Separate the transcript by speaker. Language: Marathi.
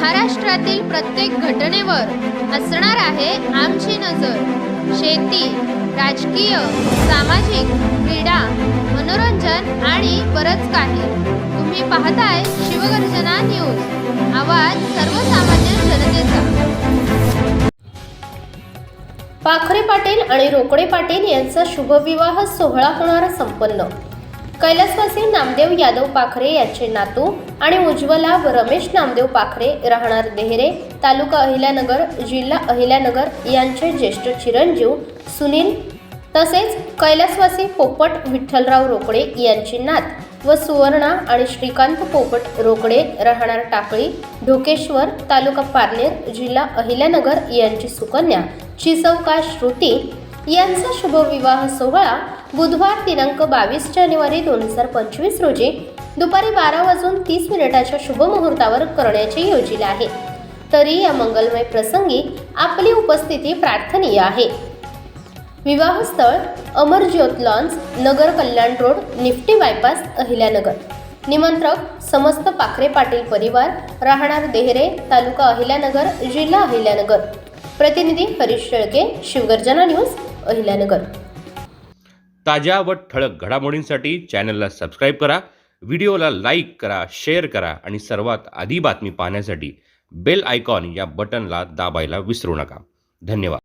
Speaker 1: महाराष्ट्रातील प्रत्येक घटनेवर असणार आहे आमची नजर। शेती, राजकीय, सामाजिक, क्रीडा, मनोरंजन आणि बरंच काही। तुम्ही पाहताय शिवगर्जना न्यूज, आवाज सर्वसामान्य जनतेचा। पाखरे पाटील आणि रोकडे पाटील यांचा शुभविवाह सोहळा होणार संपन्न। कैलासवासी नामदेव यादव पाखरे यांचे नातू आणि उज्ज्वला व रमेश नामदेव पाखरे राहणार देहरे, तालुका अहिल्यानगर, जिल्हा अहिल्यानगर यांचे ज्येष्ठ चिरंजीव सुनील तसेच कैलासवासी पोपट विठ्ठलराव रोकडे यांची नात व सुवर्णा आणि श्रीकांत पोपट रोकडे राहणार टाकळी, ढोकेश्वर, तालुका पारनेर, जिल्हा अहिल्यानगर यांची सुकन्या चिसवका श्रुती यांचा शुभविवाह सोहळा बुधवार दिनांक 22 जानेवारी 2025 रोजी दुपारी 12:30 शुभमुहूर्तावर करण्याचे योजिले आहे। तरी या मंगलमय प्रसंगी आपली उपस्थिती प्रार्थनीय आहे। विवाहस्थळ अमरज्योत लॉन्स, नगर कल्याण रोड, निफ्टी बायपास, अहिल्यानगर। निमंत्रक समस्त पाखरे पाटील परिवार राहणार देहरे, तालुका अहिल्यानगर, जिल्हा अहिल्यानगर। प्रतिनिधी हरीश शेळके, शिवगर्जना न्यूज, अहिल्यानगर।
Speaker 2: ताज्या व ठळक घडामोडींसाठी चॅनलला सबस्क्राईब करा, व्हिडिओला लाईक करा, शेअर करा आणि सर्वात आधी बातमी पाहण्यासाठी बेल आयकॉन या बटनला दाबायला विसरू नका। धन्यवाद।